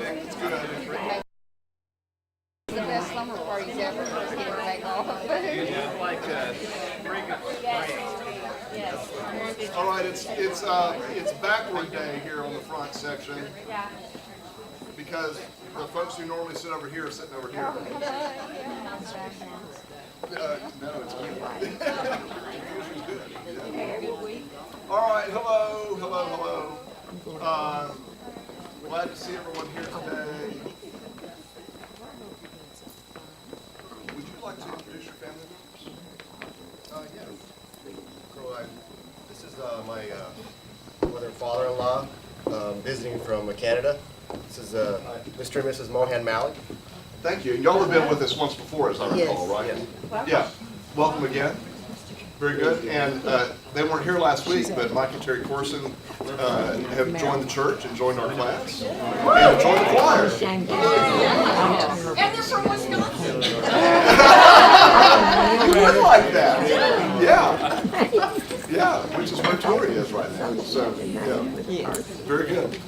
It's good. The best slumber parties ever. Just getting to make all the food. You did like three good Yes. All right, it's backward day here on the front section Yeah. because the folks who normally sit over here are sitting over here. No, it's good. All right, hello. Glad to see everyone here today. Would you like to introduce your family members? Yes. So this is my mother and father-in-law visiting from Canada. This is Mr. and Mrs. Mohan Malik. Thank you. Y'all have been with us once before, as I recall, right? Yes. Yeah. Welcome again. Very good. And they weren't here last week, but Mike and Terry Corson have joined the church and joined our class and joined the choir. And they're from Wisconsin. You would like that. Yeah, which is where Tori is right now. So, yeah, very good.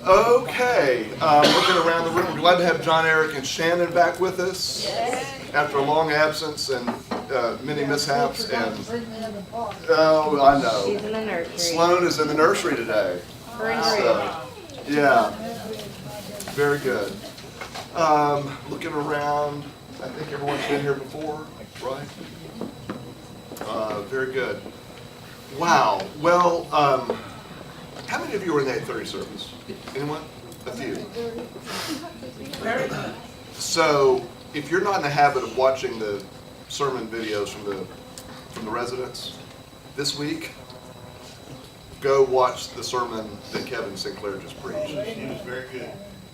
Okay, looking around the room, we're glad to have John, Eric, and Shannon back with us after a long absence and many mishaps. And oh, I know. She's in the nursery. Sloan is in the nursery today. So, yeah, very good. Looking around, I think everyone's been here before, right? Very good. Wow. Well, how many of you were in the 8:30 service? Anyone? A few. So, if you're not in the habit of watching the sermon videos from the residents this week, go watch the sermon that Kevin Sinclair just preached. It was very good.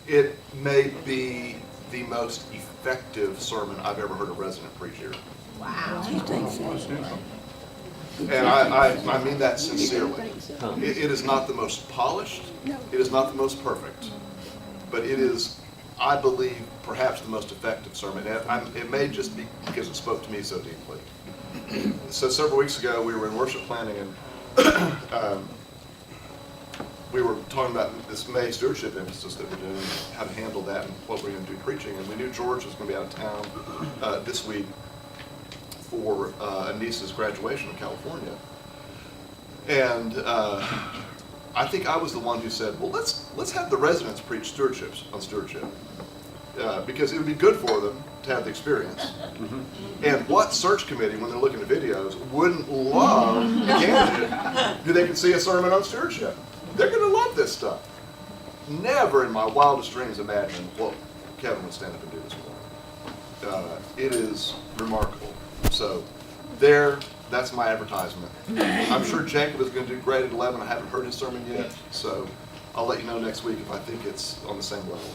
It may be the most effective sermon I've ever heard a resident preach here. Wow. And I mean that sincerely. It is not the most polished, it is not the most perfect, but it is, I believe, perhaps the most effective sermon. It may just be because it spoke to me so deeply. So several weeks ago, we were in worship planning, and we were talking about this May stewardship emphasis that we're doing, how to handle that and what we're going to do preaching. And we knew George was going to be out of town this week for a niece's graduation in California. And I think I was the one who said, well, let's have the residents preach on stewardship. Because it would be good for them to have the experience. And what search committee, when they're looking at videos, wouldn't love a candidate who they can see a sermon on stewardship? They're going to love this stuff. Never in my wildest dreams imagined what Kevin would stand up and do this morning. It is remarkable. So that's my advertisement. I'm sure Jacob is going to do great at 11. I haven't heard his sermon yet, so I'll let you know next week if I think it's on the same level.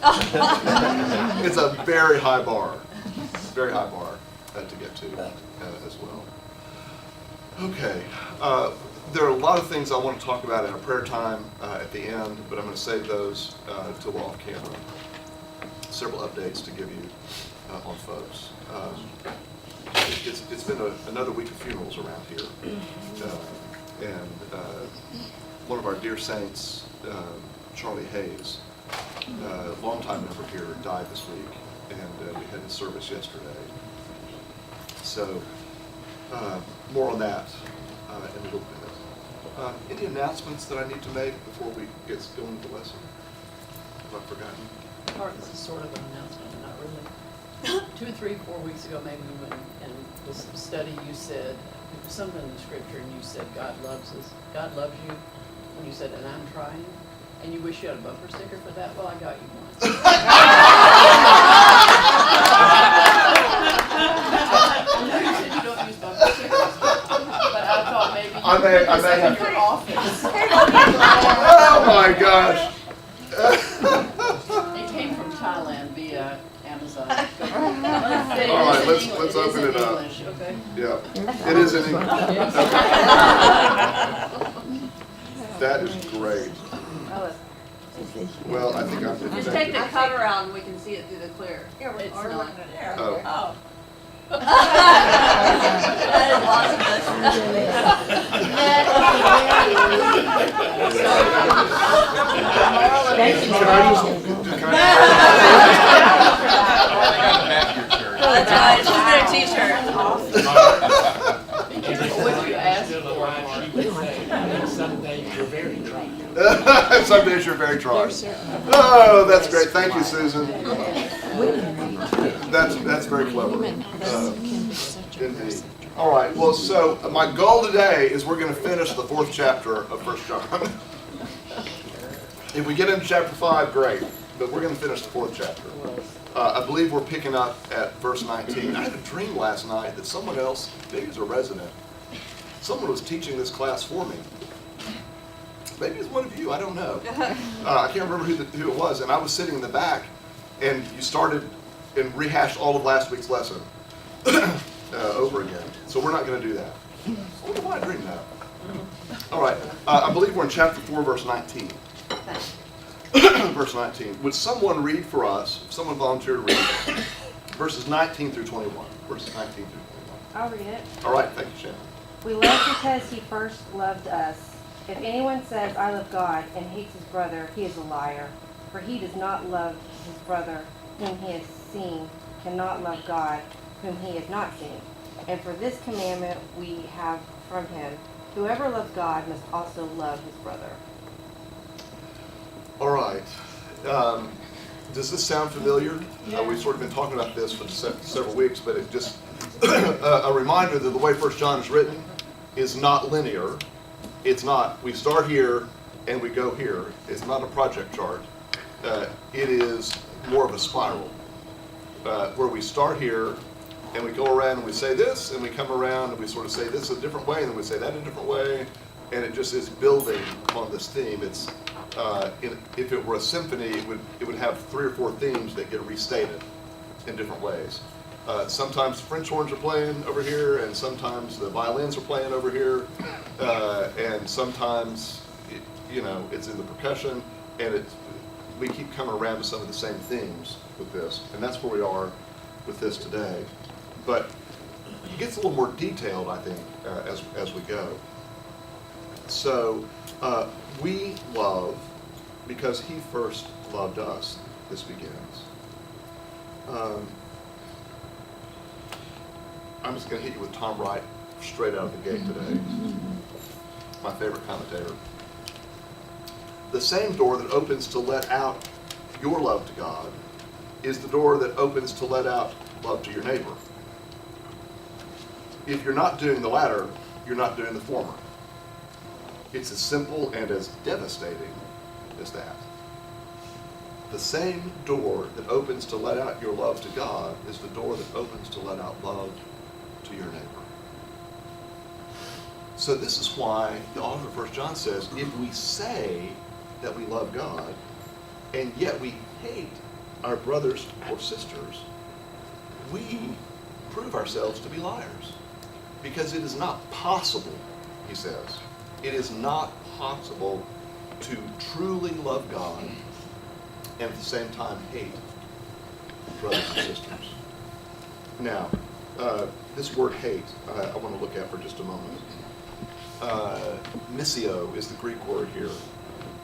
It's a very high bar to get to as well. Okay, there are a lot of things I want to talk about in our prayer time at the end, but I'm going to save those till we're off camera. Several updates to give you on folks. It's been another week of funerals around here, and one of our dear saints, Charlie Hayes, a longtime member here, died this week, and we had his service yesterday. So more on that in a little bit. Any announcements that I need to make before we get going with the lesson? Have I forgotten? This is sort of an announcement, but not really. 2, 3, 4 weeks ago, maybe when in this study you said, it was something in the scripture, and you said, God loves us. God loves you. And you said, and I'm trying. And you wish you had a bumper sticker for that? Well, I got you one. I know you said you don't use bumper stickers, but I thought maybe you I may put this have. in your office. Oh my gosh! It came from Thailand via Amazon. All right, let's open it up. English, okay? Yeah, it is in English. Okay. That is great. Well, I think I'm. Just take the cover out and we can see it through the clear. It's not. Oh. That is awesome. Can I very dry. Some days you're very dry. There's certain- Oh, that's great. Thank you, Susan. That's very clever. Indeed. All right. Well, so my goal today is we're going to finish the 4th chapter of 1 John. If we get into chapter 5, great. But we're going to finish the 4th chapter. I believe we're picking up at verse 19. I had a dream last night that someone else, maybe it's a resident, someone was teaching this class for me. Maybe it's one of you, I don't know. I can't remember who it was, and I was sitting in the back, and you started and rehashed all of last week's lesson over again. So we're not going to do that. I wonder why I dreamed that. All right, I believe we're in chapter 4, verse 19. Verse 19. Would someone read for us, someone volunteer to read, verses 19 through 21? Verses 19 through 21. I'll read it. All right, thank you, Shannon. We love because he first loved us. If anyone says, I love God, and hates his brother, he is a liar. For he does not love his brother whom he has seen, cannot love God whom he has not seen. And for this commandment we have from him, whoever loves God must also love his brother. All right. Does this sound familiar? We've sort of been talking about this for several weeks, but it just a reminder that the way 1 John is written is not linear. It's not, we start here and we go here. It's not a project chart. It is more of a spiral, where we start here and we go around and we say this, and we come around and we sort of say this a different way, and then we say that in a different way, and it just is building on this theme. It's if it were a symphony, it would have 3 or 4 themes that get restated in different ways. Sometimes French horns are playing over here, and sometimes the violins are playing over here, and sometimes it's in the percussion, and we keep coming around to some of the same themes with this, and that's where we are with this today. But it gets a little more detailed, I think, as we go. So we love because he first loved us. This begins. I'm just going to hit you with Tom Wright straight out of the gate today. My favorite commentator. The same door that opens to let out your love to God is the door that opens to let out love to your neighbor. If you're not doing the latter, you're not doing the former. It's as simple and as devastating as that. The same door that opens to let out your love to God is the door that opens to let out love to your neighbor. So this is why the author of 1 John says, if we say that we love God, and yet we hate our brothers or sisters, we prove ourselves to be liars. Because it is not possible, he says, it is not possible to truly love God and at the same time hate brothers and sisters. Now, this word hate, I want to look at for just a moment. Missio is the Greek word here,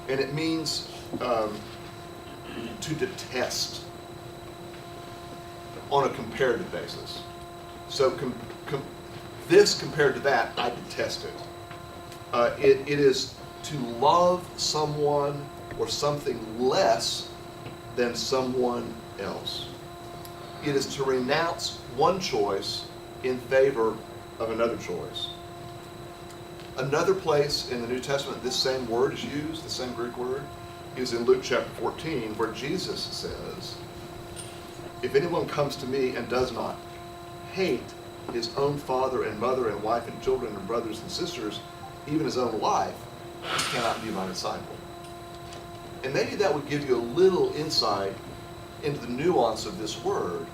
and it means to detest on a comparative basis. So this compared to that, I detest it. It is to love someone or something less than someone else. It is to renounce one choice in favor of another choice. Another place in the New Testament this same word is used, the same Greek word, is in Luke chapter 14, where Jesus says, if anyone comes to me and does not hate his own father and mother and wife and children and brothers and sisters, even his own life, he cannot be my disciple. And maybe that would give you a little insight into the nuance of this word,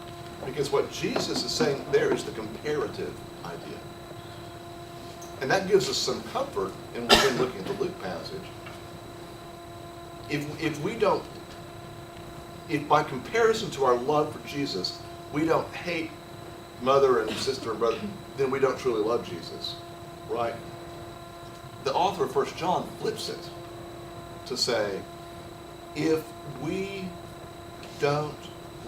because what Jesus is saying there is the comparative idea. And that gives us some comfort in looking at the Luke passage. If by comparison to our love for Jesus, we don't hate mother and sister and brother, then we don't truly love Jesus, right? The author of 1 John flips it to say, if we don't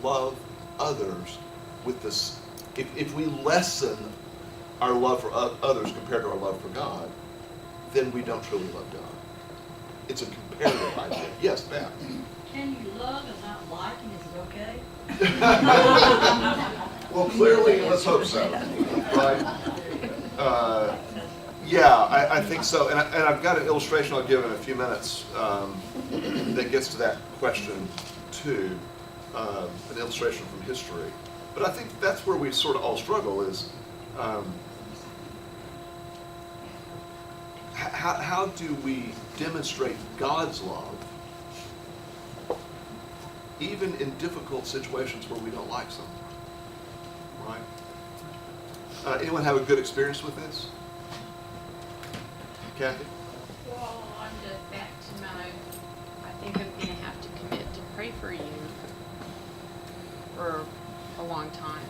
love others with this, if we lessen our love for others compared to our love for God, then we don't truly love God. it's a comparative idea. Yes, Pat. Can you love and not like, and is it okay? Well, clearly, let's hope so, right? Yeah, I think so. And I've got an illustration I'll give in a few minutes that gets to that question too, an illustration from history. But I think that's where we sort of all struggle is, how do we demonstrate God's love even in difficult situations where we don't like something? Right? Anyone have a good experience with this? Kathy? Well, I'm just back to I think I'm going to have to commit to pray for you for a long time,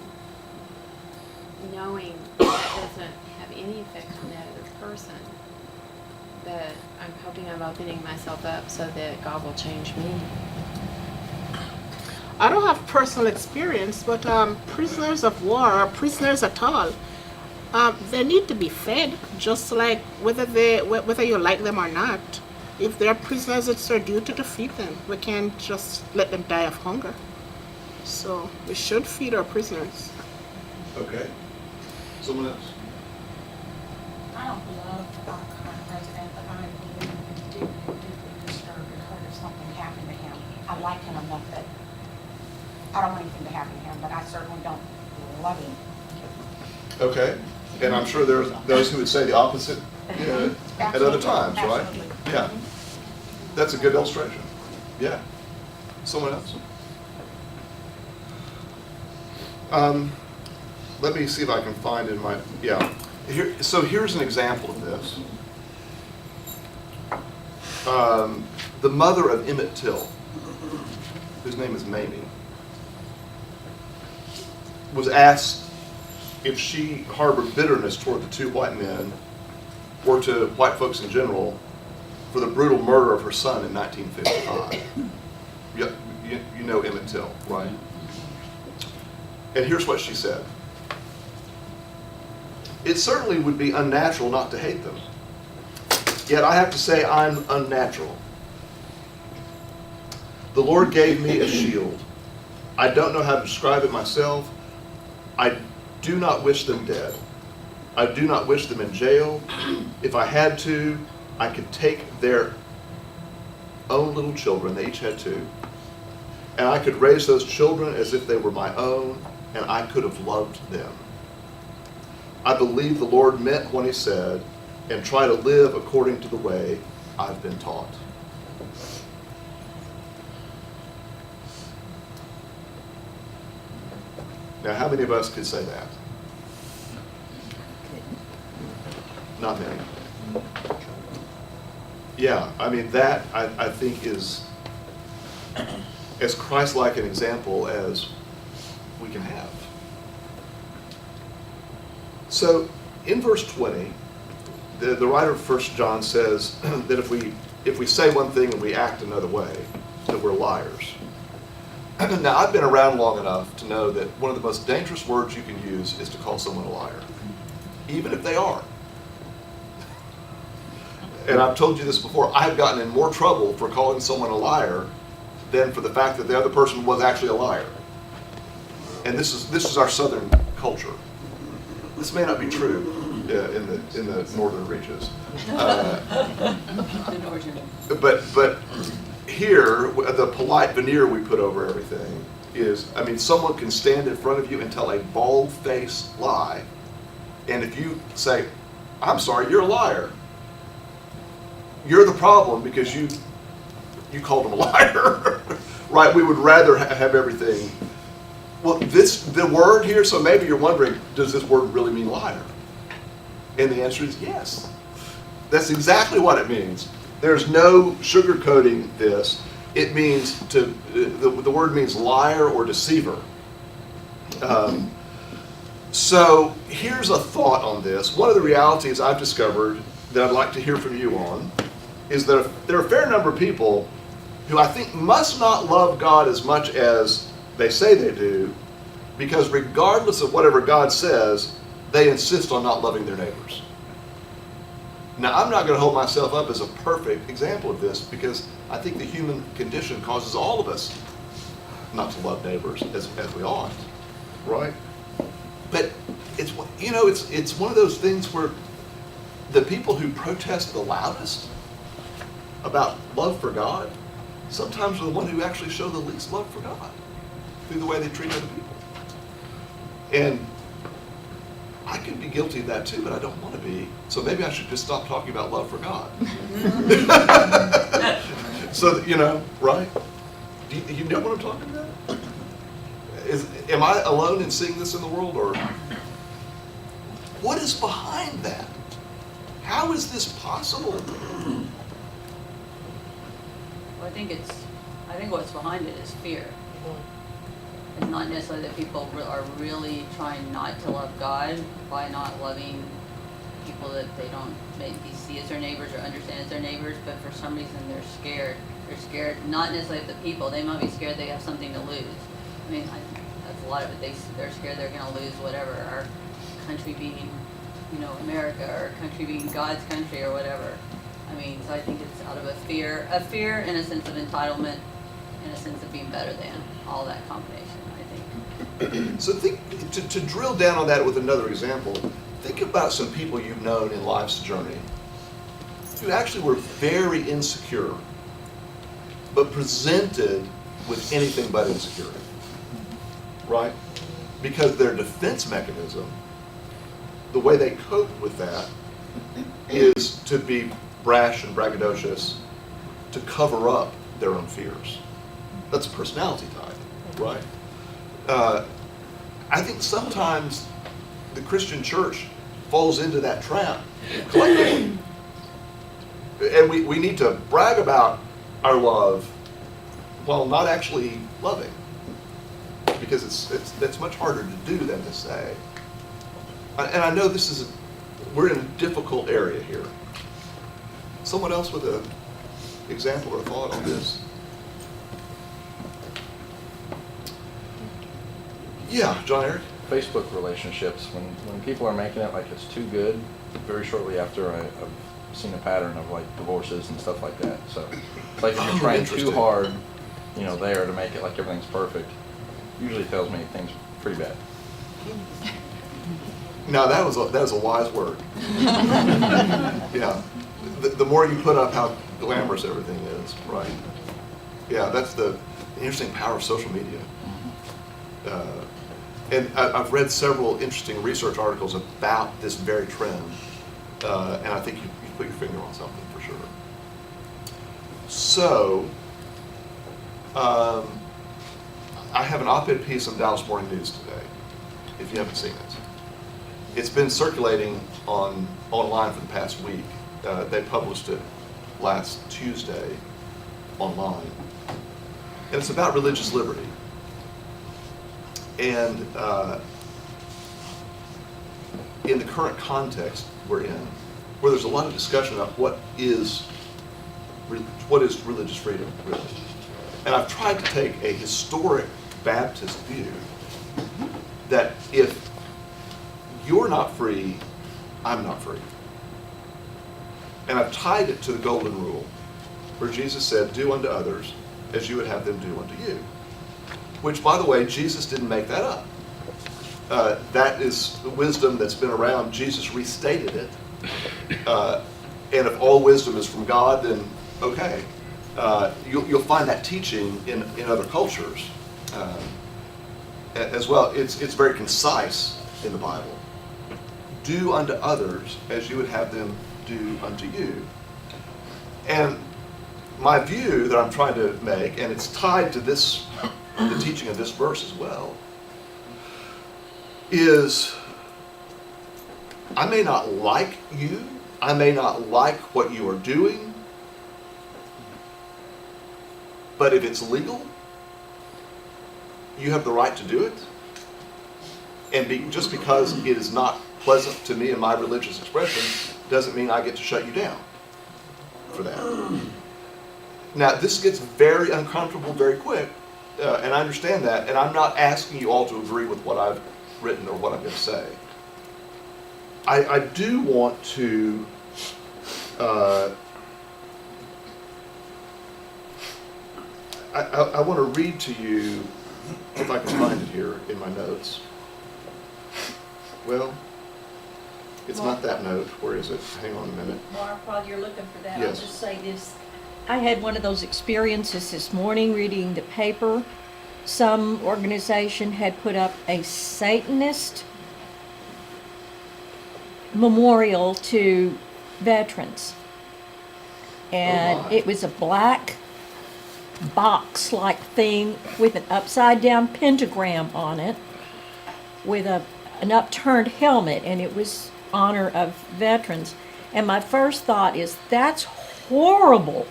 knowing that doesn't have any effect on that other person. But I'm hoping I'm opening myself up so that God will change me. I don't have personal experience, but prisoners of war or prisoners at all, they need to be fed, just like whether you like them or not. If they're prisoners, it's our duty to feed them. We can't just let them die of hunger. So we should feed our prisoners. Okay. Someone else? I don't love our current president, but I am deeply, deeply disturbed and hurt if something happened to him. I like him enough that I don't want anything to happen to him, but I certainly don't love him. Okay. And I'm sure there's those who would say the opposite at other times, right? Absolutely. Yeah. That's a good illustration. Yeah. Someone else? Let me see if I can find in my, so here's an example of this. The mother of Emmett Till, whose name is Mamie, was asked if she harbored bitterness toward the two white men, or to white folks in general, for the brutal murder of her son in 1955. You know Emmett Till, right? And here's what she said. It certainly would be unnatural not to hate them. Yet I have to say I'm unnatural. The Lord gave me a shield. I don't know how to describe it myself. I do not wish them dead. I do not wish them in jail. If I had to, I could take their own little children, they each had two, and I could raise those children as if they were my own, and I could have loved them. I believe the Lord meant what he said, and try to live according to the way I've been taught. Now, how many of us could say that? Not many. Yeah, I mean, that I think is as Christ-like an example as we can have. So, in verse 20, the writer of 1 John says that if we say one thing and we act another way, that we're liars. Now, I've been around long enough to know that one of the most dangerous words you can use is to call someone a liar, even if they are. And I've told you this before, I've gotten in more trouble for calling someone a liar than for the fact that the other person was actually a liar. And this is our southern culture. This may not be true in the northern reaches. But here, the polite veneer we put over everything is, I mean, someone can stand in front of you and tell a bald-faced lie, and if you say, I'm sorry, you're a liar, you're the problem because you called him a liar, right? We would rather have everything. Well, the word here, so maybe you're wondering, does this word really mean liar? And the answer is yes. That's exactly what it means. There's no sugarcoating this. It means the word means liar or deceiver. So here's a thought on this. One of the realities I've discovered that I'd like to hear from you on is that there are a fair number of people who I think must not love God as much as they say they do, because regardless of whatever God says, they insist on not loving their neighbors. Now, I'm not going to hold myself up as a perfect example of this because I think the human condition causes all of us not to love neighbors as we ought, right? But it's one of those things where the people who protest the loudest about love for God sometimes are the ones who actually show the least love for God through the way they treat other people. And I could be guilty of that too, but I don't want to be. So maybe I should just stop talking about love for God. So, right? Do you know what I'm talking about? Am I alone in seeing this in the world, or what is behind that? How is this possible? Well, I think what's behind it is fear. It's not necessarily that people are really trying not to love God by not loving people that they don't maybe see as their neighbors or understand as their neighbors, but for some reason they're scared. They're scared, not necessarily of the people. They might be scared they have something to lose. I mean, that's a lot of it. They're scared they're going to lose whatever, our country being, America, or our country being God's country or whatever. I mean, so I think it's out of a fear and a sense of entitlement and a sense of being better than, all that combination, I think. So to drill down on that with another example, think about some people you've known in life's journey who actually were very insecure, but presented with anything but insecurity, right? Because their defense mechanism, the way they cope with that, is to be brash and braggadocious, to cover up their own fears. That's a personality type, right? I think sometimes the Christian church falls into that trap collectively. And we need to brag about our love while not actually loving, because it's much harder to do than to say. And I know we're in a difficult area here. Someone else with an example or thought on this? Yeah, John Eric? Facebook relationships, when people are making it like it's too good, very shortly after I've seen a pattern of like divorces and stuff like that. So it's like if you're trying too hard, there to make it like everything's perfect, usually tells me things are pretty bad. No, that was a wise word. Yeah. The more you put up how glamorous everything is, right? Yeah, that's the interesting power of social media. And I've read several interesting research articles about this very trend, and I think you put your finger on something for sure. So, I have an op-ed piece in Dallas Morning News today, if you haven't seen it. It's been circulating online for the past week. They published it last Tuesday online. And it's about religious liberty. And in the current context we're in, where there's a lot of discussion about what is religious freedom, really. And I've tried to take a historic Baptist view that if you're not free, I'm not free. And I've tied it to the golden rule, where Jesus said, do unto others as you would have them do unto you. Which, by the way, Jesus didn't make that up. That is the wisdom that's been around. Jesus restated it. And if all wisdom is from God, then okay. You'll find that teaching in other cultures as well. It's very concise in the Bible. Do unto others as you would have them do unto you. And my view that I'm trying to make, and it's tied to this, the teaching of this verse as well, is I may not like you, I may not like what you are doing, but if it's legal, you have the right to do it. And just because it is not pleasant to me in my religious expression doesn't mean I get to shut you down for that. Now, this gets very uncomfortable very quick, and I understand that, and I'm not asking you all to agree with what I've written or what I'm going to say. I do want to I want to read to you, if I can find it here in my notes. Well, it's not that note. Where is it? Hang on a minute. Mark, while you're looking for that, Yes. I'll just say this. I had one of those experiences this morning reading the paper. Some organization had put up a Satanist memorial to veterans. And my. it was a black box-like thing with an upside-down pentagram on it, with an upturned helmet, and it was honor of veterans. And my first thought is, that's horrible.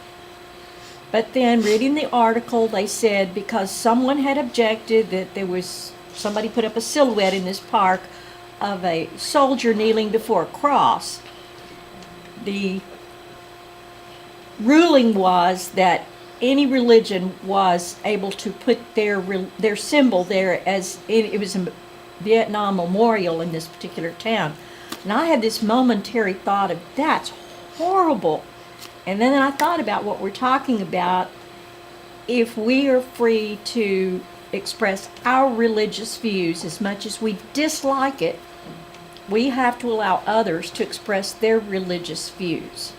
But then reading the article, they said because someone had objected that somebody put up a silhouette in this park of a soldier kneeling before a cross. The ruling was that any religion was able to put their symbol there, as it was a Vietnam memorial in this particular town. And I had this momentary thought of, that's horrible. And then I thought about what we're talking about. If we are free to express our religious views as much as we dislike it, we have to allow others to express their religious views.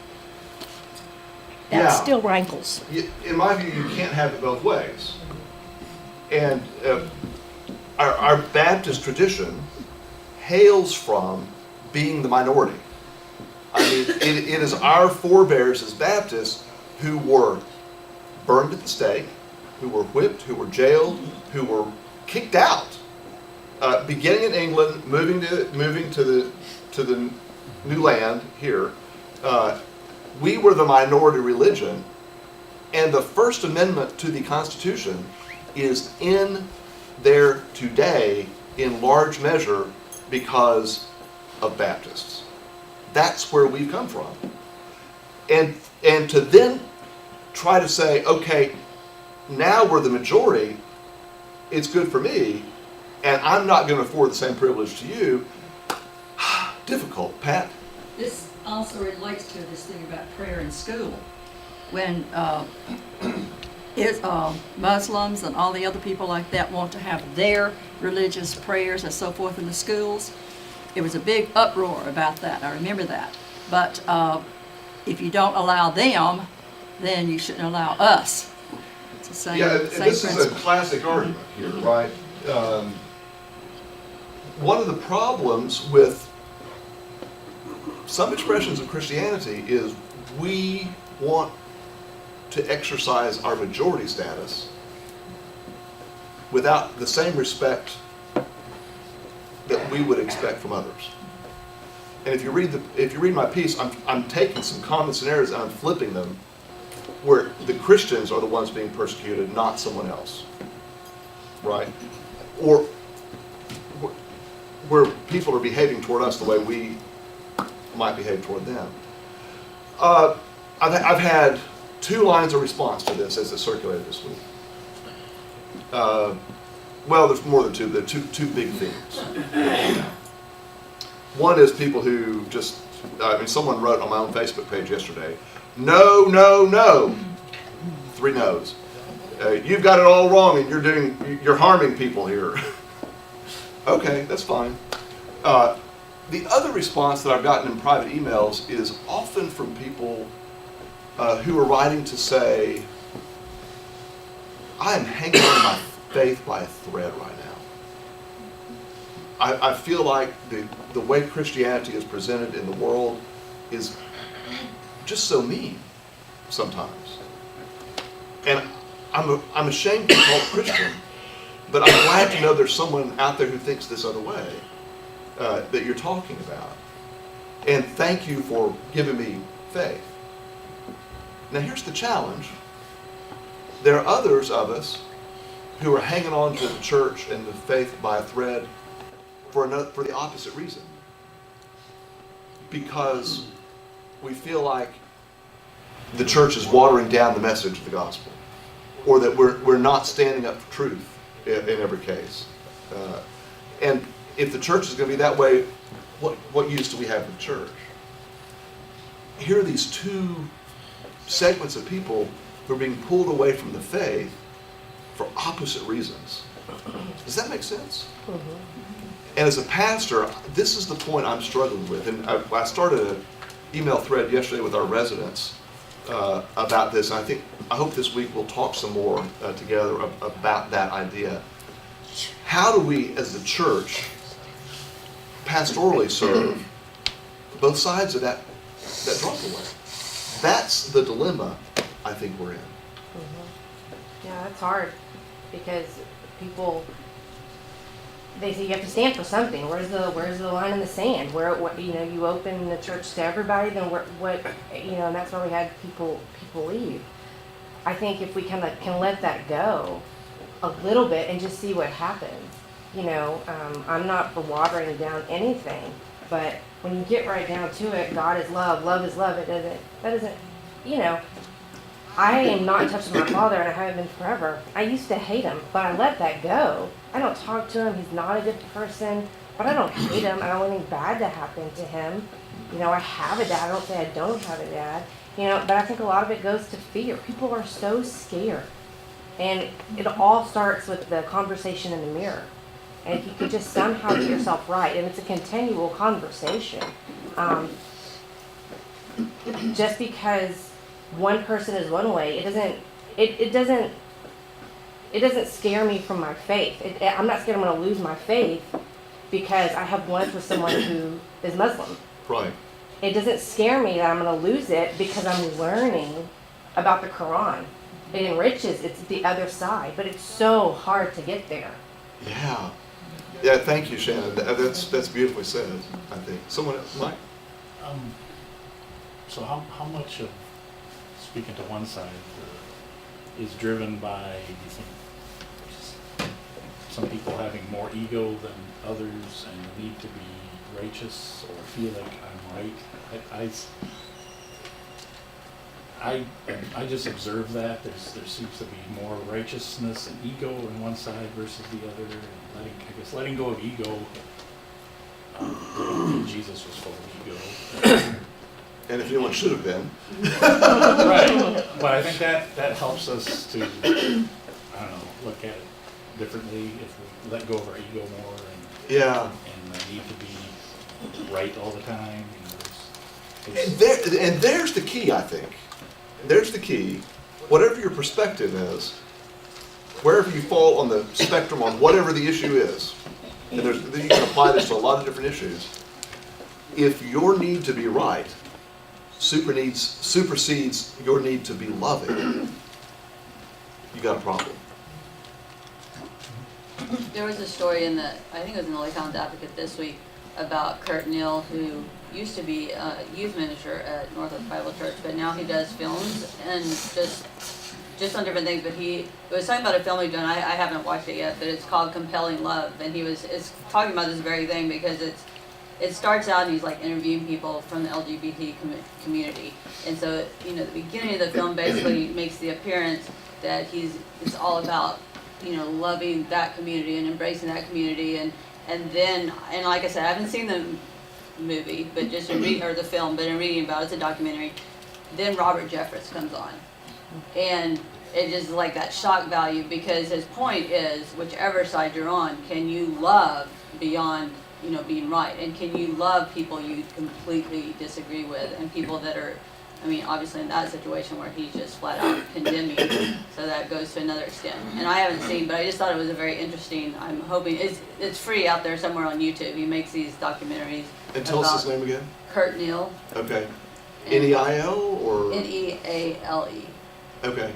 That Yeah. still rankles. In my view, you can't have it both ways. And our Baptist tradition hails from being the minority. I mean, it is our forebears as Baptists who were burned at the stake, who were whipped, who were jailed, who were kicked out. Beginning in England, moving to the new land here, we were the minority religion, and the First Amendment to the Constitution is in there today in large measure because of Baptists. That's where we've come from. And to then try to say, okay, now we're the majority, it's good for me, and I'm not going to afford the same privilege to you, difficult. Pat? This also relates to this thing about prayer in school. When Muslims and all the other people like that want to have their religious prayers and so forth in the schools, it was a big uproar about that. I remember that. But if you don't allow them, then you shouldn't allow us. It's the same, Yeah, same this principle. is a classic argument here, right? One of the problems with some expressions of Christianity is we want to exercise our majority status without the same respect that we would expect from others. And if you read my piece, I'm taking some common scenarios and I'm flipping them where the Christians are the ones being persecuted, not someone else, right? Or where people are behaving toward us the way we might behave toward them. I've had 2 lines of response to this as it circulated this week. Well, there's more than 2, but there are two big themes. One is people who just, someone wrote on my own Facebook page yesterday, no, no, no. 3 no's. You've got it all wrong and you're harming people here. Okay, that's fine. The other response that I've gotten in private emails is often from people who are writing to say, I am hanging on to my faith by a thread right now. I feel like the way Christianity is presented in the world is just so mean sometimes. And I'm ashamed to be called Christian, but I'm glad to know there's someone out there who thinks this other way that you're talking about. And thank you for giving me faith. Now here's the challenge. There are others of us who are hanging on to the church and the faith by a thread for the opposite reason. Because we feel like the church is watering down the message of the gospel, or that we're not standing up for truth in every case. And if the church is going to be that way, what use do we have in the church? here are these two segments of people who are being pulled away from the faith for opposite reasons. Does that make sense? And as a pastor, this is the point I'm struggling with. And I started an email thread yesterday with our residents about this. And I hope this week we'll talk some more together about that idea. How do we, as the church, pastorally serve both sides of that drop away? That's the dilemma I think we're in. Yeah, that's hard because people, they say you have to stand for something. Where's the line in the sand? You open the church to everybody, then and that's where we had people leave. I think if we can let that go a little bit and just see what happens. I'm not for watering down anything, but when you get right down to it, God is love, love is love. That doesn't, I am not in touch with my father, and I haven't been forever. I used to hate him, but I let that go. I don't talk to him. He's not a good person, but I don't hate him. I don't want anything bad to happen to him. I have a dad. I don't say I don't have a dad. But I think a lot of it goes to fear. People are so scared. And it all starts with the conversation in the mirror. And if you could just somehow get yourself right, and it's a continual conversation, just because one person is one way, it doesn't scare me from my faith. I'm not scared I'm going to lose my faith because I have lunch with someone who is Muslim. Right. It doesn't scare me that I'm going to lose it because I'm learning about the Quran. It enriches, it's the other side, but it's so hard to get there. Yeah. Yeah, thank you, Shannon. That's beautifully said, I think. Someone else, Mike? So how much of speaking to one side is driven by, you think, some people having more ego than others and the need to be righteous or feel like I'm right? I just observe that there seems to be more righteousness and ego on one side versus the other, and letting go of ego. Jesus was full of ego. And if anyone should have been. Right. But I think that helps us to, look at it differently if we let go of our ego more and the need to be right all the time. And there's the key, I think. There's the key. Whatever your perspective is, wherever you fall on the spectrum on whatever the issue is, and you can apply this to a lot of different issues, if your need to be right supersedes your need to be loving, you got a problem. There was a story I think it was in the Lake Island Advocate this week, about Kurt Neal, who used to be a youth minister at Northwood Bible Church, but now he does films and just on different things. But it was talking about a film he's done. I haven't watched it yet, but it's called Compelling Love, and it's talking about this very thing because it starts out and he's like interviewing people from the LGBT community, and so the beginning of the film basically makes the appearance that it's all about loving that community and embracing that community, and then like I said, I haven't seen the movie, but just in the film, but in reading about it, it's a documentary. Then Robert Jeffress comes on, and it just like that shock value, because his point is, whichever side you're on, can you love beyond being right, and can you love people you completely disagree with, and people that are, obviously in that situation where he's just flat out condemning, so that goes to another extent. And I haven't seen, but I just thought it was a very interesting, I'm hoping, it's free out there somewhere on YouTube. He makes these documentaries. And tell us his name again. Kurt Neal. Okay. N-E-I-L or? N-E-A-L-E. Okay.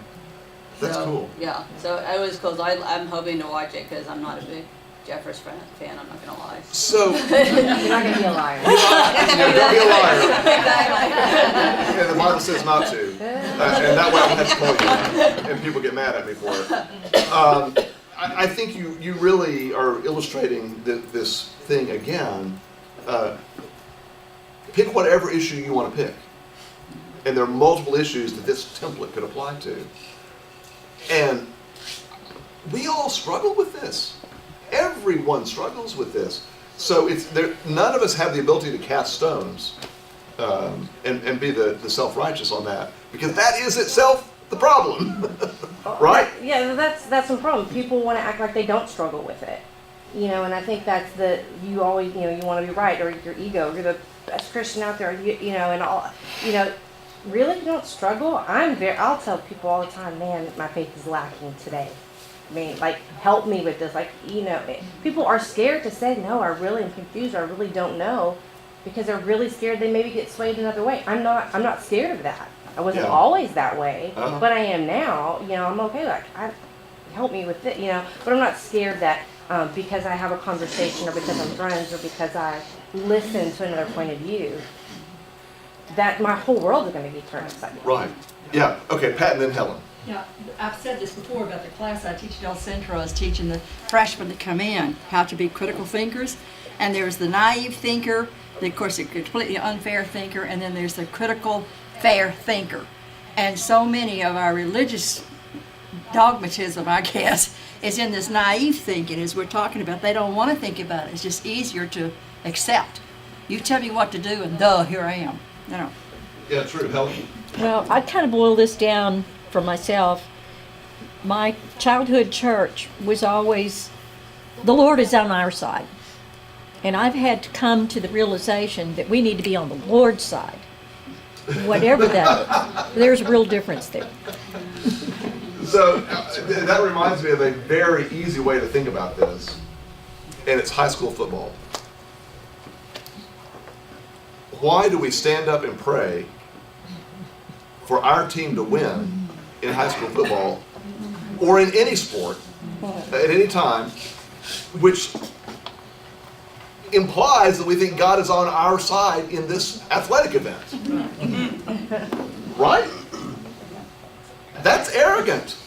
That's cool. Yeah, so it was cool. So I'm hoping to watch it because I'm not a big Jeffress fan, I'm not going to lie. So you're not going to be a liar. Don't be a liar. Exactly. And the Bible says not to. And that way I don't have to call you. And people get mad at me for it. I think you really are illustrating this thing again. Pick whatever issue you want to pick. And there are multiple issues that this template could apply to. And we all struggle with this. Everyone struggles with this. So none of us have the ability to cast stones. and be the self-righteous on that, because that is itself the problem, right? Yeah, that's the problem. People want to act like they don't struggle with it, and I think that's you always, you want to be right, or your ego, you're the best Christian out there, and all, really you don't struggle. I'll tell people all the time, man, my faith is lacking today. I mean, like, help me with this. Like, people are scared to say, no, I really am confused, or I really don't know, because they're really scared they maybe get swayed another way. I'm not scared of that. I wasn't always that way, but I am now. I'm okay. Like, help me with it, but I'm not scared that because I have a conversation, or because I'm friends, or because I listen to another point of view, that my whole world is going to be turned upside down. Right. Yeah. Okay, Pat and then Helen. Yeah, I've said this before about the class I teach at El Centro. I was teaching the freshmen that come in how to be critical thinkers. And there's the naive thinker, of course, a completely unfair thinker, and then there's the critical, fair thinker. And so many of our religious dogmatism, I guess, is in this naive thinking, as we're talking about. They don't want to think about it. It's just easier to accept. You tell me what to do, and here I am. Yeah, true. Helen? Well, I'd kind of boil this down for myself. My childhood church was always, the Lord is on our side. And I've had to come to the realization that we need to be on the Lord's side. Whatever that is. There's a real difference there. So that reminds me of a very easy way to think about this, and it's high school football. Why do we stand up and pray for our team to win in high school football, or in any sport, at any time, which implies that we think God is on our side in this athletic event? Right? That's arrogant.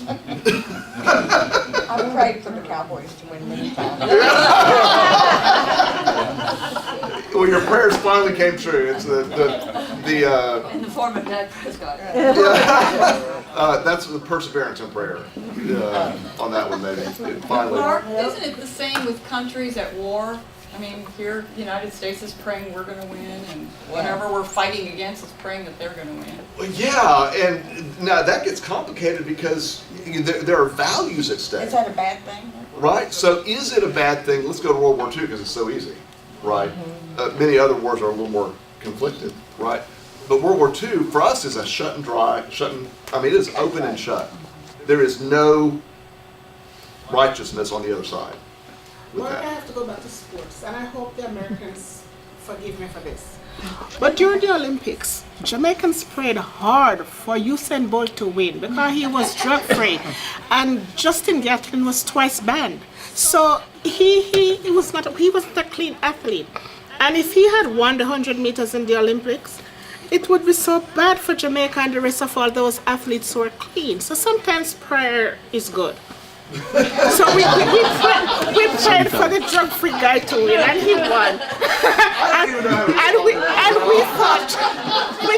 I've prayed for the Cowboys to win many times. Well, your prayers finally came true. It's the In the form of Dak Prescott. that's the perseverance in prayer on that one, maybe. Finally. Mark, isn't it the same with countries at war? I mean, here, the United States is praying we're going to win, and whatever we're fighting against is praying that they're going to win. Well, yeah, and now that gets complicated because there are values at stake. Is that a bad thing? Right? So is it a bad thing? Let's go to World War II because it's so easy, right? Many other wars are a little more conflicted, right? But World War II, for us, is a shut and dry, it is open and shut. There is no righteousness on the other side. Well, I have to go back to sports, and I hope the Americans forgive me for this. But during the Olympics, Jamaicans prayed hard for Usain Bolt to win because he was drug-free, and Justin Gatlin was twice banned. So he wasn't a clean athlete. And if he had won the 100 meters in the Olympics, it would be so bad for Jamaica and the rest of all those athletes who are clean. So sometimes prayer is good. So we prayed for the drug-free guy to win, and he won. and we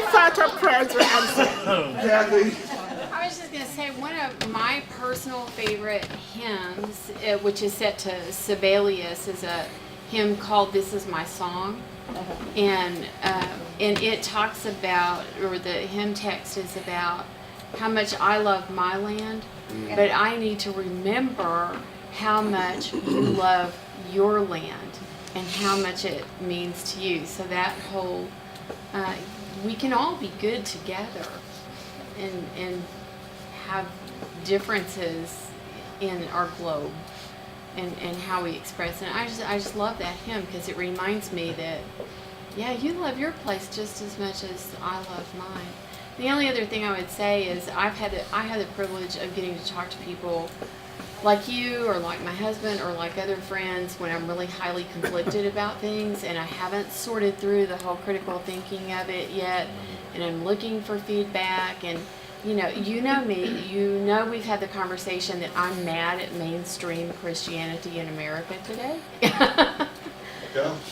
thought our prayers were answered. I was just going to say, one of my personal favorite hymns, which is set to Sibelius, is a hymn called "This Is My Song," and it talks about, or the hymn text is about how much I love my land. But I need to remember how much you love your land and how much it means to you. So that whole, we can all be good together and have differences in our globe and how we express it. And I just love that hymn because it reminds me that, yeah, you love your place just as much as I love mine. The only other thing I would say is I had the privilege of getting to talk to people like you, or like my husband, or like other friends when I'm really highly conflicted about things and I haven't sorted through the whole critical thinking of it yet, and I'm looking for feedback. And you know me, we've had the conversation that I'm mad at mainstream Christianity in America today.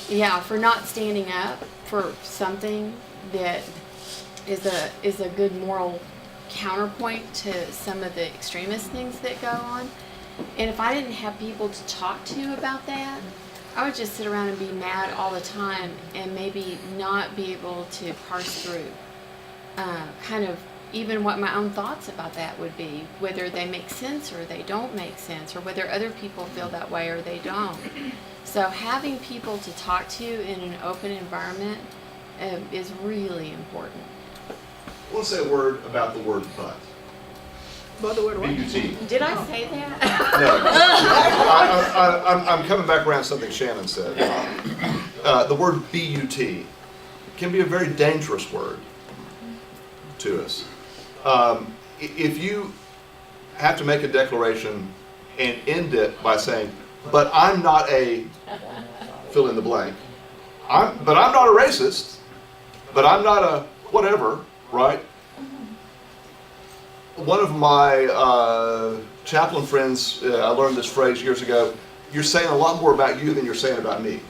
Yeah, for not standing up for something that is a good moral counterpoint to some of the extremist things that go on. And if I didn't have people to talk to about that, I would just sit around and be mad all the time and maybe not be able to parse through kind of even what my own thoughts about that would be, whether they make sense or they don't make sense, or whether other people feel that way or they don't. So having people to talk to in an open environment is really important. I want to say a word about the word but. About the word what? B-U-T. Did I say that? No. I'm coming back around to something Shannon said. The word B-U-T can be a very dangerous word to us. If you have to make a declaration and end it by saying, but I'm not a, fill in the blank, but I'm not a racist, but I'm not a whatever, right? One of my chaplain friends, I learned this phrase years ago, you're saying a lot more about you than you're saying about me.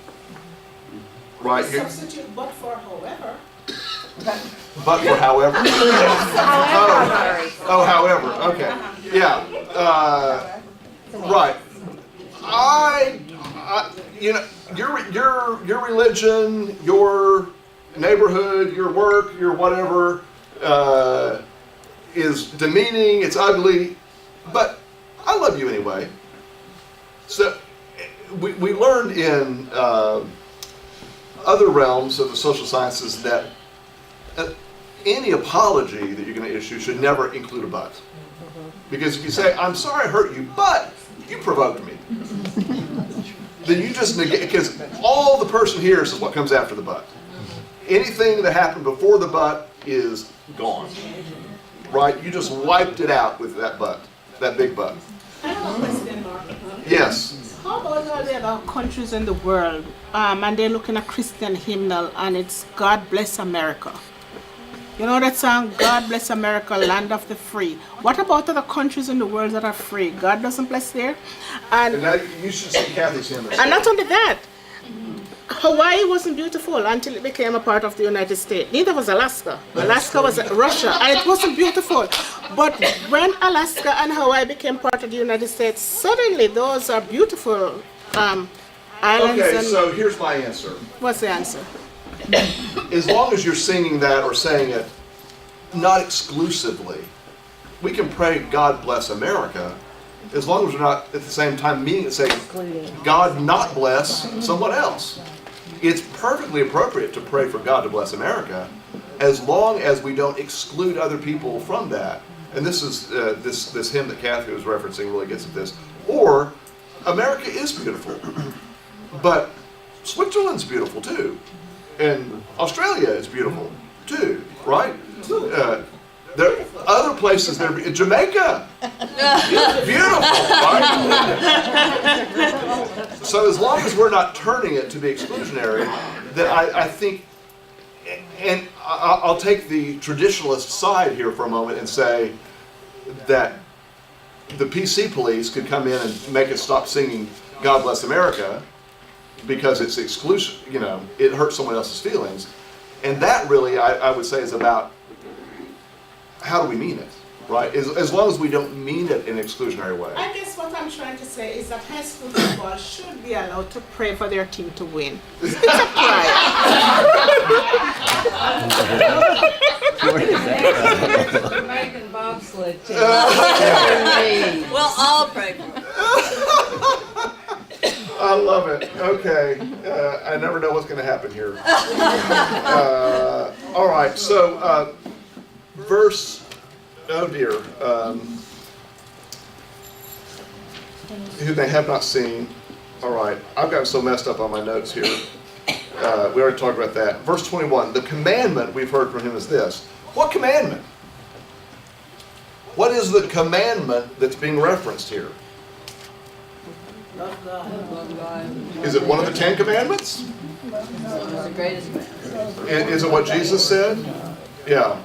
Right? Substitute but for however. But for however? Oh, however, okay. Yeah. Right. You know, your religion, your neighborhood, your work, your whatever, is demeaning, it's ugly, but I love you anyway. So we learned in other realms of the social sciences that any apology that you're going to issue should never include a but. Because if you say, I'm sorry I hurt you, but you provoked me, then you just negate, because all the person hears is what comes after the but. Anything that happened before the but is gone. Right? You just wiped it out with that but, that big but. I have a question, Mark. Yes. How about all the other countries in the world, and they're looking at Christian hymnal, and it's God Bless America. You know that song, God Bless America, Land of the Free. What about other countries in the world that are free? God doesn't bless there? And now you should see Kathy's hymn. And not only that, Hawaii wasn't beautiful until it became a part of the United States. Neither was Alaska. Alaska was Russia, and it wasn't beautiful. But when Alaska and Hawaii became part of the United States, suddenly those are beautiful islands. Okay, so here's my answer. What's the answer? As long as you're singing that or saying it not exclusively, we can pray God bless America, as long as we're not at the same time meaning it, saying God not bless someone else. It's perfectly appropriate to pray for God to bless America, as long as we don't exclude other people from that. And this is this hymn that Kathy was referencing really gets at this. Or America is beautiful, but Switzerland's beautiful too, and Australia is beautiful too, right? There are other places that are Jamaica, beautiful, right? So as long as we're not turning it to be exclusionary, then I think, and I'll take the traditionalist side here for a moment and say that the PC police could come in and make us stop singing God Bless America because it's exclusion, you know, it hurts someone else's feelings. And that really, I would say, is about how do we mean it, right? As long as we don't mean it in an exclusionary way. I guess what I'm trying to say is that high school football should be allowed to pray for their team to win. It's a prayer. American bobsled team. Well, I'll pray for it. I love it. Okay. I never know what's going to happen here. All right. So, verse, oh dear, who they have not seen. All right. I've gotten so messed up on my notes here. We already talked about that. Verse 21. The commandment we've heard from him is this. What commandment? What is the commandment that's being referenced here? Love God. Love God. Is it one of the 10 Commandments? It's the greatest commandment. Is it what Jesus said? Yeah.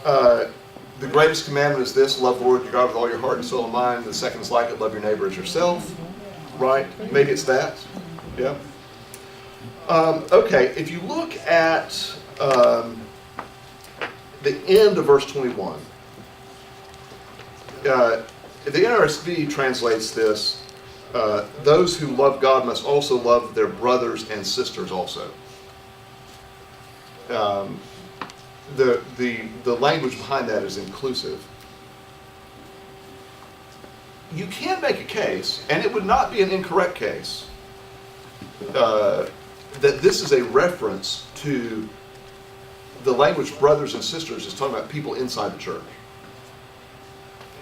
The greatest commandment is this: love the Lord your God with all your heart and soul and mind. The second is like it: love your neighbor as yourself. Right? Maybe it's that. Yeah. Okay. If you look at the end of verse 21, the NRSV translates this those who love God must also love their brothers and sisters also. The language behind that is inclusive. You can make a case, and it would not be an incorrect case, that this is a reference to the language brothers and sisters is talking about people inside the church.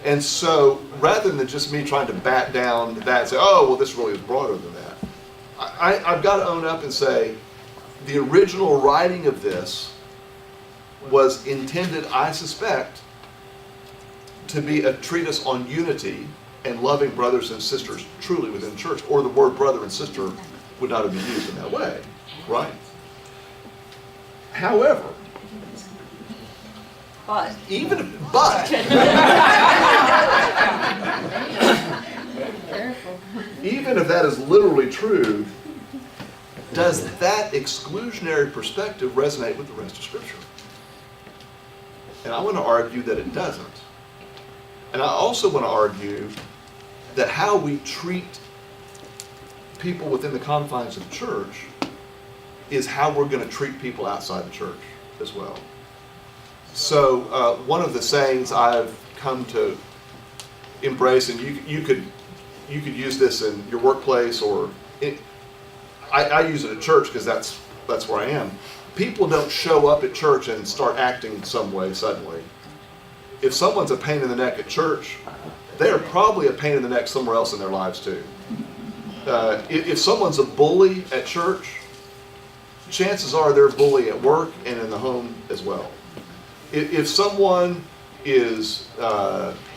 And so, rather than just me trying to bat down that and say, oh, well, this really is broader than that, I've got to own up and say, the original writing of this was intended, I suspect, to be a treatise on unity and loving brothers and sisters truly within the church, or the word brother and sister would not have been used in that way, right? However, even if that is literally true, does that exclusionary perspective resonate with the rest of Scripture? And I want to argue that it doesn't. And I also want to argue that how we treat people within the confines of the church is how we're going to treat people outside the church as well. So one of the sayings I've come to embrace, and you could use this in your workplace, or I use it at church because that's where I am. People don't show up at church and start acting some way suddenly. If someone's a pain in the neck at church, they're probably a pain in the neck somewhere else in their lives too. If someone's a bully at church, chances are they're a bully at work and in the home as well. If someone is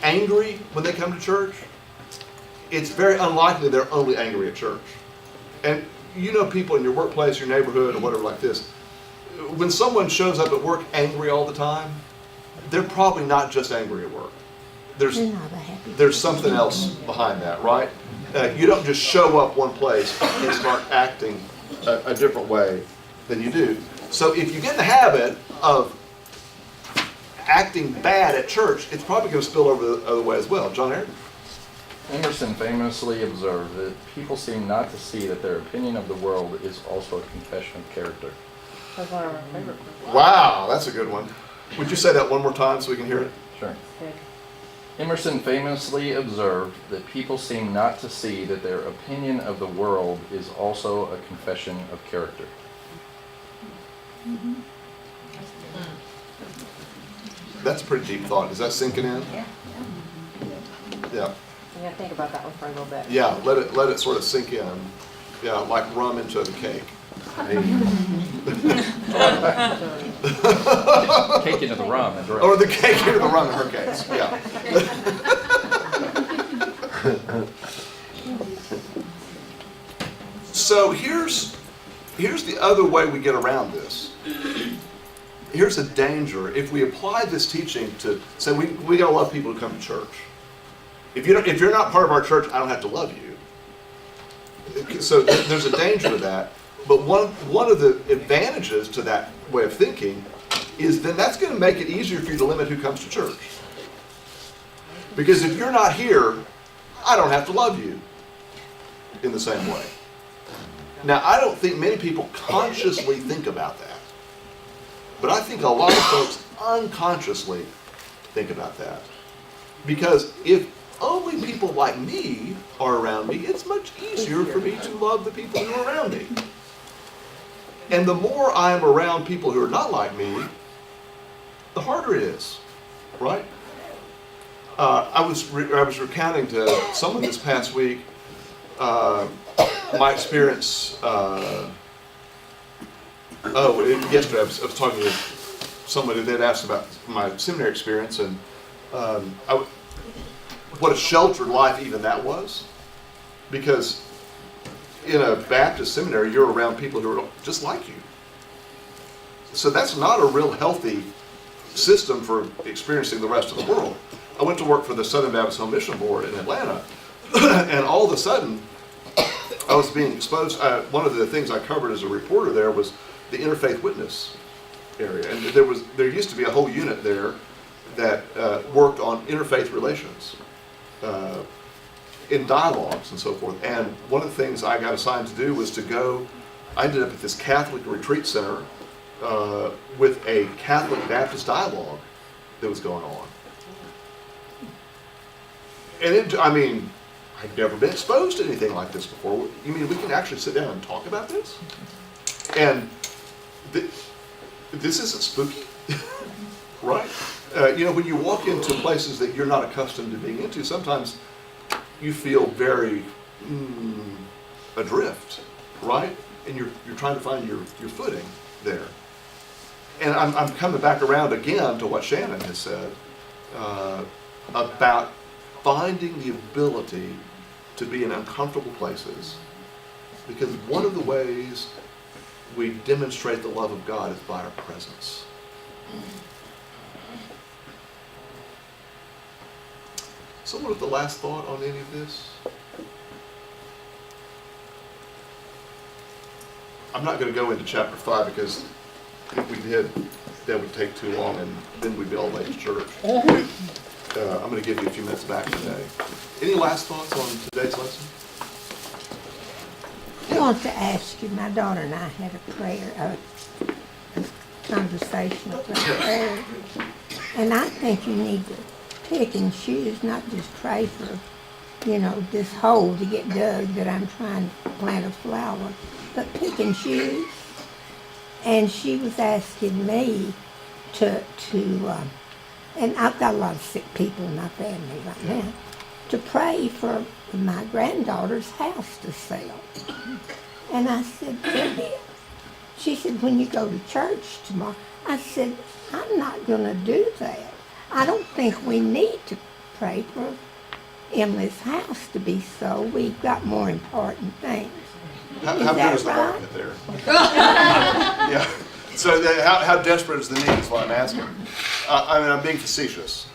angry when they come to church, it's very unlikely they're only angry at church. And you know people in your workplace, your neighborhood, or whatever like this, when someone shows up at work angry all the time, they're probably not just angry at work. There's something else behind that, right? You don't just show up one place and start acting a different way than you do. So if you get in the habit of acting bad at church, it's probably going to spill over the other way as well. John Aaron? Emerson famously observed that people seem not to see that their opinion of the world is also a confession of character. That's one of our favorite ones. Wow, that's a good one. Would you say that one more time so we can hear it? Sure. Emerson famously observed that people seem not to see that their opinion of the world is also a confession of character. Mm-hmm. That's a pretty deep thought. Is that sinking in? Yeah. Yeah. You gotta think about that one for a little bit. Yeah, let it sort of sink in. Yeah, like rum into the cake. Cake into the rum. Is right. Or the cake into the rum in her case. Yeah. So here's the other way we get around this. Here's a danger. If we apply this teaching to say we gotta love people who come to church. If you're not part of our church, I don't have to love you. So there's a danger to that. But one of the advantages to that way of thinking is then that's going to make it easier for you to limit who comes to church. Because if you're not here, I don't have to love you in the same way. Now, I don't think many people consciously think about that. But I think a lot of folks unconsciously think about that. Because if only people like me are around me, it's much easier for me to love the people who are around me. And the more I'm around people who are not like me, the harder it is, right? I was recounting to someone this past week my experience. Yesterday I was talking to somebody that asked about my seminary experience, and what a sheltered life even that was, because in a Baptist seminary, you're around people who are just like you. So that's not a real healthy system for experiencing the rest of the world. I went to work for the Southern Baptist Home Mission Board in Atlanta, and all of a sudden, I was being exposed. One of the things I covered as a reporter there was the interfaith witness area, and there used to be a whole unit there that worked on interfaith relations. in dialogues and so forth. And one of the things I got assigned to do was to go, I ended up at this Catholic retreat center with a Catholic Baptist dialogue that was going on. And I'd never been exposed to anything like this before. You mean we can actually sit down and talk about this? And this isn't spooky, right? When you walk into places that you're not accustomed to being into, sometimes you feel very adrift, right? And you're trying to find your footing there. And I'm coming back around again to what Shannon has said about finding the ability to be in uncomfortable places. Because one of the ways we demonstrate the love of God is by our presence. Someone with the last thought on any of this? I'm not going to go into chapter 5 because if we did, that would take too long and then we'd be all late to church. I'm going to give you a few minutes back today. Any last thoughts on today's lesson? I want to ask you, my daughter and I had a conversation about prayer, and I think you need to pick and choose, not just pray for, this hole to get dug that I'm trying to plant a flower, but pick and choose. And she was asking me to and I've got a lot of sick people in my family right now, to pray for my granddaughter's house to sell. And I said, she said, when you go to church tomorrow, I said, I'm not going to do that. I don't think we need to pray for Emily's house to be sold. We've got more important things. How good is the market there? Yeah. So how desperate is the need is what I'm asking. I'm being facetious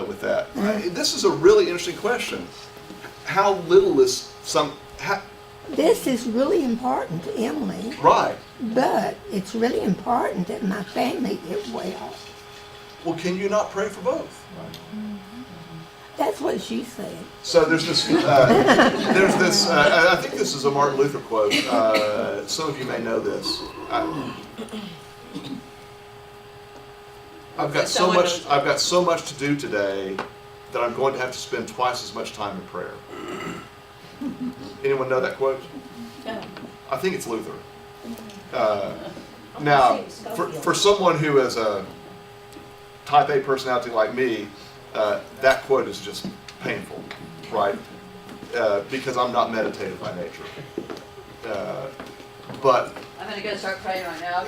with that. This is a really interesting question. How little is This is really important to Emily. Right. But it's really important that my family get well. Well, can you not pray for both? That's what she said. So there's this, I think this is a Martin Luther quote. Some of you may know this. I've got so much to do today that I'm going to have to spend twice as much time in prayer. Anyone know that quote? Yeah. I think it's Luther. Now, for someone who is a type A personality like me, that quote is just painful, right? Because I'm not meditative by nature. But I'm going to go start praying right now.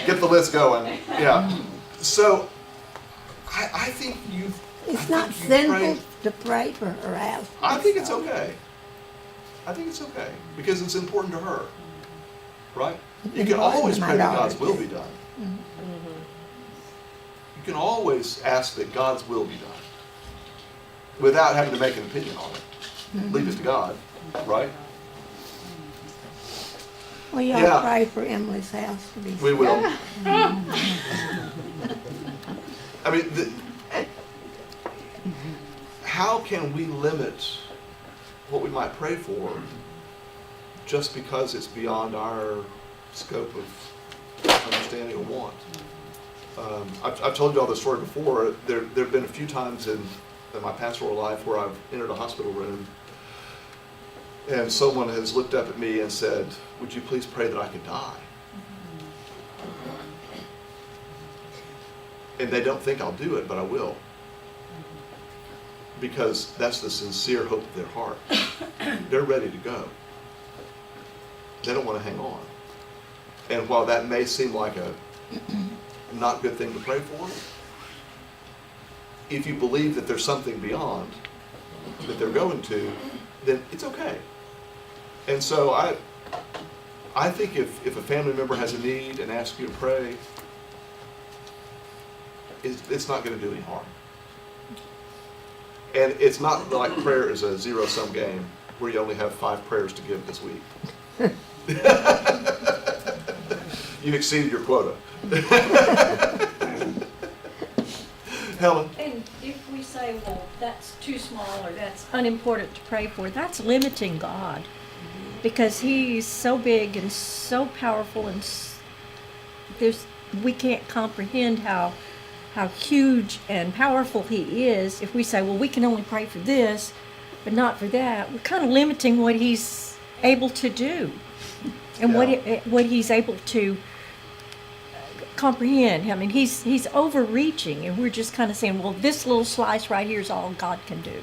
get the list going. Yeah. So I think you've. It's not sinful to pray for her house. I think it's okay. I think it's okay because it's important to her, right? You can always pray that God's will be done. You can always ask that God's will be done without having to make an opinion on it. Leave it to God, right? Well, y'all pray for Emily's house to be sold. We will. I mean, how can we limit what we might pray for just because it's beyond our scope of understanding or want? I've told you all this story before. There have been a few times in my pastoral life where I've entered a hospital room and someone has looked up at me and said, "Would you please pray that I could die?" And they don't think I'll do it, but I will. Because that's the sincere hope of their heart. They're ready to go. They don't want to hang on. And while that may seem like a not good thing to pray for, if you believe that there's something beyond that they're going to, then it's okay. And so I think if a family member has a need and asks you to pray, it's not going to do any harm. And it's not like prayer is a zero-sum game where you only have 5 prayers to give this week. You exceeded your quota. Helen? And if we say, well, that's too small or that's unimportant to pray for, that's limiting God. Because he's so big and so powerful and we can't comprehend how huge and powerful he is if we say, well, we can only pray for this, but not for that. We're kind of limiting what he's able to do and what he's able to comprehend. I mean, he's overreaching, and we're just kind of saying, well, this little slice right here is all God can do.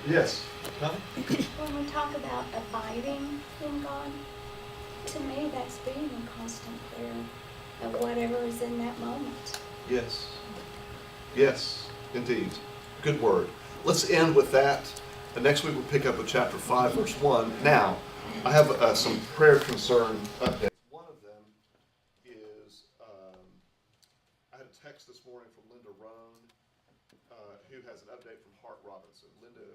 Yes. When we talk about abiding in God, to me that's being in constant prayer of whatever is in that moment. Yes. Yes, indeed. Good word. Let's end with that. Next week we'll pick up with chapter 5, verse 1. Now, I have some prayer concern updates. One of them is, I had a text this morning from Linda Roan, who has an update from Hart Robinson. Linda